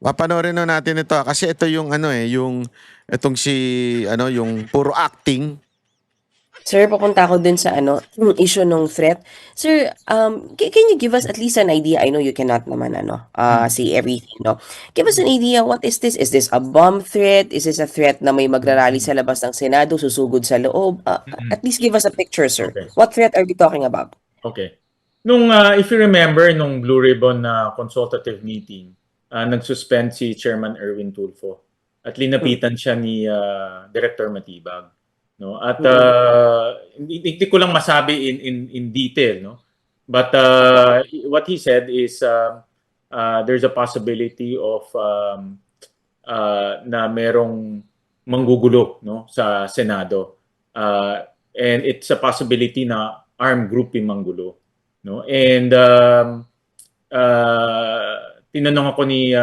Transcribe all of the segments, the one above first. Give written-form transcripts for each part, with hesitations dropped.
Papanoorin na natin ito kasi ito yung ano yung itong si yung puro acting. Sir, papunta ako dun sa yung issue ng threat. Sir, can you give us at least an idea? I know you cannot naman Mm. say everything, no? Give us an idea, what is this? Is this a bomb threat? Is this a threat na may magrarally Mm. sa labas ng Senado, susugod sa loob? Mm. At least give us a picture, sir. Okay. What threat are we talking about? Okay. If you remember, nung Blue Ribbon na consultative meeting, nag-suspend si Chairman Erwin Tulfo at linapitan siya ni Director Matibag. No? At hindi ko lang masabi in detail, no? But what he said is there's a possibility of na merong manggugulo, no, sa Senado. And it's a possibility na armed group yung manggulo, no? And tinanong ako ni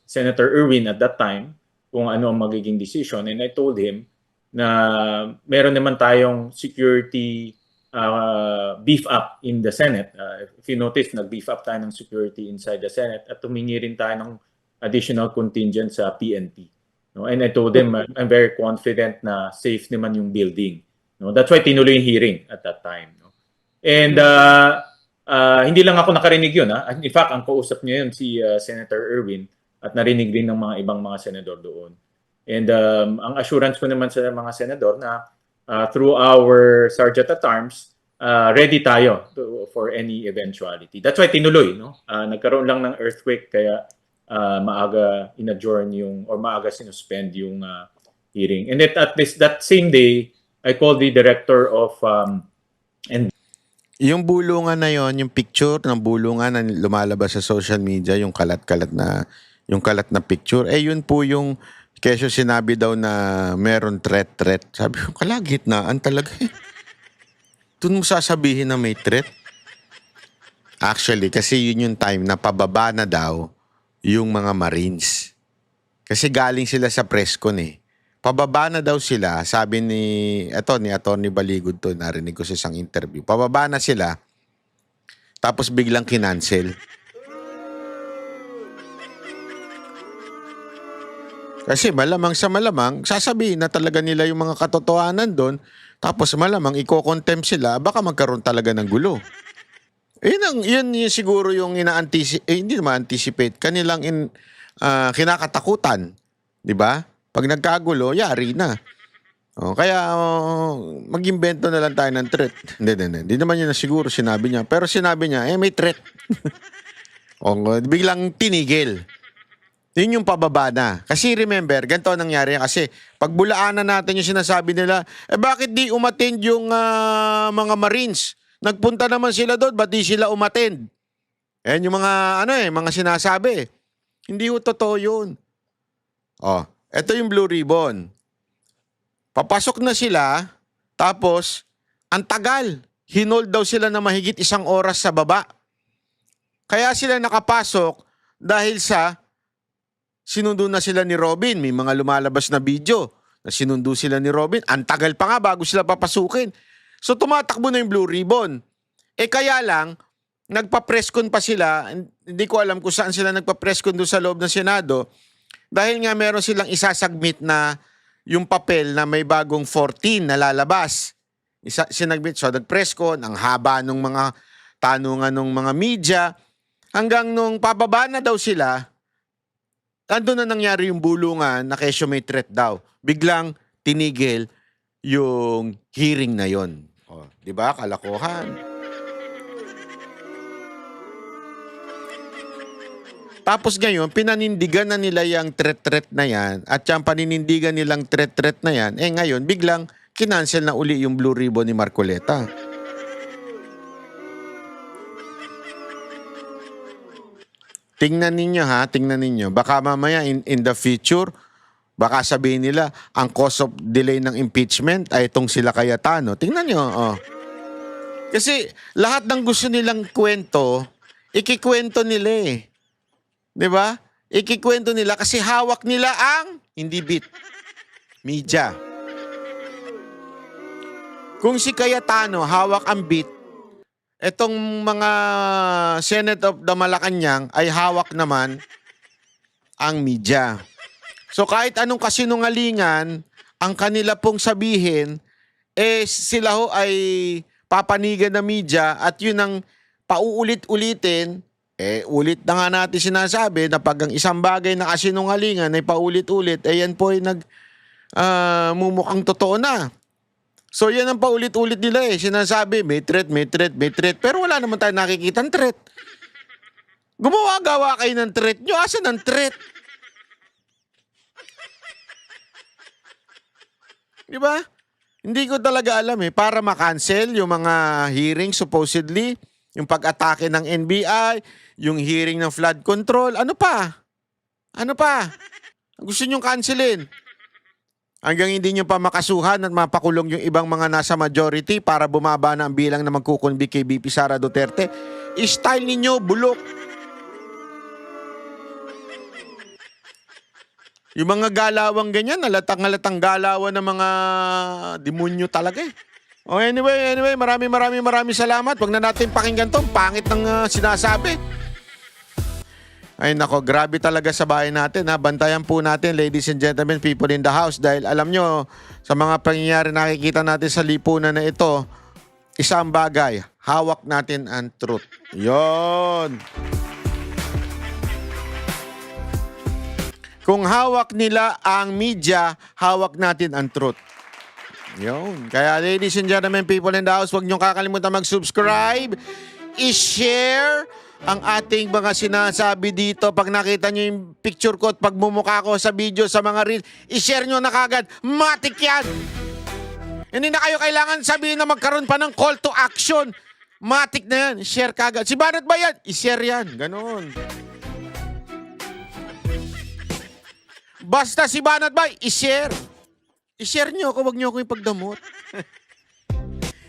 Senator Erwin at that time kung ano ang magiging decision, and I told him na meron naman tayong security beef up in the Senate. If you notice, nag-beef up tayo ng security inside the Senate at tumingi rin tayo ng additional contingent sa PNP. No? And I told him I'm very confident na safe naman yung building. No? That's why tinuloy yung hearing at that time. No? And hindi lang ako nakarinig yun. Ha? In fact, ang kausap niya yun si Senator Erwin at narinig din ng mga ibang mga senador doon. And ang assurance ko naman sa mga senador na through our Sergeant at Arms, ready tayo for any eventuality. That's why tinuloy. No? Nagkaroon lang ng earthquake kaya maaga in-adjourn or maaga sinuspend yung hearing. And at least that same day, I called the director of Yung bulungan na yon, yung picture ng bulungan na lumalabas sa social media, yung kalat-kalat na picture, yun po yung kesyo sinabi daw na meron threat. Sabi ko, kalagitnaan talaga eh. Doon mo sasabihin na may threat? Actually, kasi yun yung time na pababa na daw yung mga Marines. Kasi galing sila sa presscon eh. Pababa na daw sila, sabi ni Atty. Baligod to, narinig ko sa isang interview. Pababa na sila, tapos biglang kinancel. Kasi malamang sa malamang, sasabihin na talaga nila yung mga katotohanan doon, tapos malamang iko-contempt sila, baka magkaroon talaga ng gulo. Yun siguro yung hindi naman anticipate, kanilang kinakatakutan. Di ba? Pag nagkagulo, yari na. Kaya mag-imbento na lang tayo ng threat. Hindi naman yun na siguro sinabi niya. Pero sinabi niya, may threat. Biglang tinigil. Yun yung pababa na. Kasi remember, ganito nangyari kasi pag bulaanan natin yung sinasabi nila, bakit di umattend yung mga Marines? Nagpunta naman sila doon, ba't di sila umattend? Yan yung mga mga sinasabi. Hindi ho totoo yun. Ito yung Blue Ribbon. Papasok na sila, tapos ang tagal. Hinold daw sila na mahigit 1 oras sa baba. Kaya sila nakapasok dahil sa sinundo na sila ni Robin. May mga lumalabas na video na sinundo sila ni Robin. Ang tagal pa nga bago sila papasukin. So tumatakbo na yung Blue Ribbon. Kaya lang, nagpa-presscon pa sila. Hindi ko alam kung saan sila nagpa-presscon doon sa loob ng Senado. Dahil nga meron silang isasubmit na yung papel na may bagong 14 na lalabas. Sinagmit. So nag-presscon, ang haba ng mga tanungan ng mga media. Hanggang nung pababa na daw sila, andun na nangyari yung bulungan na kesyo may threat daw. Biglang tinigil yung hearing na yon. Di ba? Kalokohan. Tapos ngayon, pinanindigan na nila yung threat na yan at yung paninindigan nilang threat na yan, ngayon, biglang kinancel na uli yung Blue Ribbon ni Marcoleta. Tingnan ninyo. Baka mamaya in the future, baka sabihin nila, ang cause of delay ng impeachment ay itong sila Cayetano. Tingnan nyo, Kasi lahat ng gusto nilang kwento, ikikwento nila eh. Di ba? Ikikwento nila kasi hawak nila ang hindi bit. Media. Kung si Cayetano hawak ang bit, etong mga Senate of the Malacanang ay hawak naman ang media. So kahit anong kasinungalingan ang kanila pong sabihin, sila ho ay papanigan ng media at yun ang pauulit-ulitin. Ulit na nga natin sinasabi na pag ang isang bagay na kasinungalingan ay paulit-ulit, yan po ay mumukhang totoo na. So yan ang paulit-ulit nila sinasabi, may threat, may threat, may threat. Pero wala naman tayo nakikitang threat. Gumawa-gawa kayo ng threat nyo. Asan ang threat? Di ba? Hindi ko talaga alam para ma-cancel yung mga hearing supposedly, yung pag-atake ng NBI, yung hearing ng flood control. Ano pa? Ano pa? Gusto nyong cancelin? Hanggang hindi nyo pa makasuhan at mapakulong yung ibang mga nasa majority para bumaba na ang bilang na magkukunbi kay BP Sara Duterte. I-style ninyo, bulok. Yung mga galawang ganyan, halatang galawan ng mga demonyo talaga anyway, maraming salamat. Huwag na natin pakinggan to. Pangit ng sinasabi. Ay nako, grabe talaga sa bahay natin Bantayan po natin, ladies and gentlemen, people in the house. Dahil alam nyo, sa mga pangyayari nakikita natin sa lipunan na ito, isang bagay, hawak natin ang truth. Yon. Kung hawak nila ang media, hawak natin ang truth. Yun. Kaya ladies and gentlemen, people in the house, huwag niyong kakalimutan mag-subscribe, i-share ang ating mga sinasabi dito. Pag nakita niyo yung picture ko at pagmumukha ko sa video, sa mga reels, i-share niyo na kagad. Matik yan! Hindi na kayo kailangan sabihin na magkaroon pa ng call to action. Matik na yan. Share kagad. Si Banat ba yan? I-share yan. Ganon. Basta si Banat ba, i-share. I-share niyo ako, wag niyo ako ipagdamot.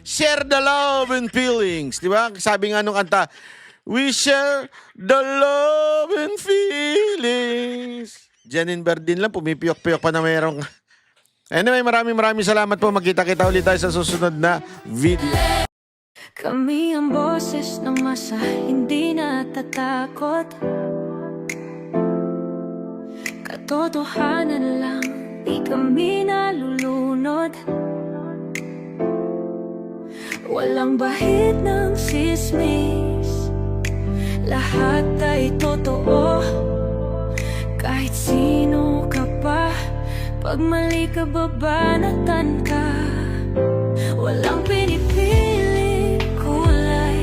Share the love and feelings. Diba? Sabi nga nung kanta, we share the love and feelings. Janine Berdin lang, pumipiyok-piyok pa na mayroong. Anyway, maraming salamat po. Magkita-kita ulit tayo sa susunod na video. Kami ang boses ng masa, hindi natatakot. Katotohanan lang, di kami nalulunod. Walang bahid ng sismis, lahat ay totoo. Kahit sino ka pa, pag mali ka babanatan ka. Walang pinipiling kulay,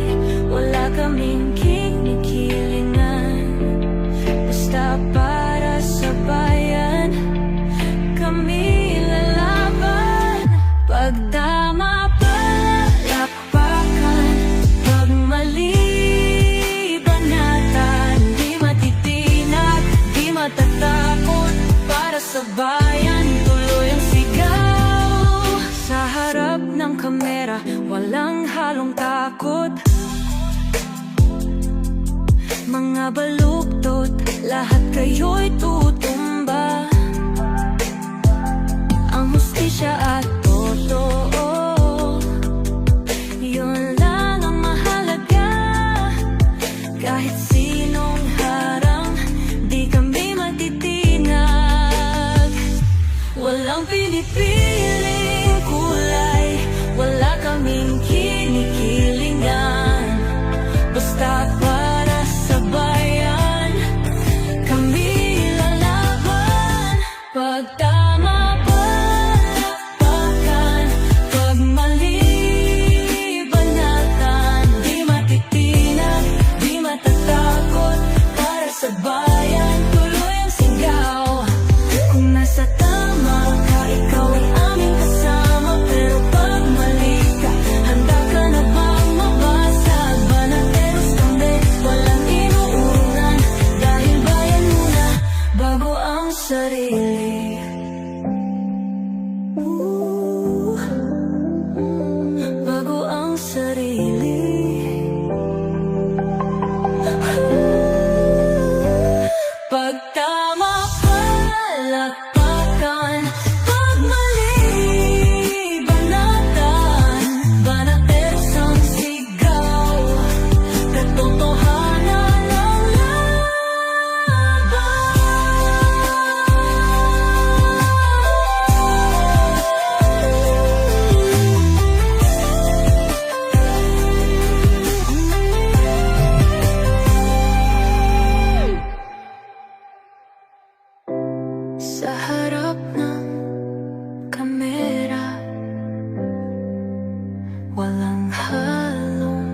wala kaming kinikilingan. Basta para sa bayan, kami lalaban. Pagdama palakpakan, pag mali banatan. Di matitinag, di matatakot, para sa bayan tuloy ang sigaw. Sa harap ng kamera, walang halong takot. Mga baluktot, lahat kayo'y tutumba. Ang hustisya at totoo, yun lang ang mahalaga. Kahit sinong harang, di kami matitinag. Walang pinipiling kulay, wala kaming kinikilingan. Basta para sa bayan, kami lalaban. Pag tama palakpakan, pag mali banatan. Di matitinag, di matatakot, para sa bayan tuloy ang sigaw. Kung nasa tama ka, ikaw ay aming kasama. Pero pag mali ka, handa ka na bang mabasag? Banateros kami, walang inuunan. Dahil bayan muna, bago ang sarili. Bago ang sarili. Pag tama palakpakan, pag mali banatan. Banateros ang sigaw, katotohanan ang laban. sa harap ng kamera, walang halong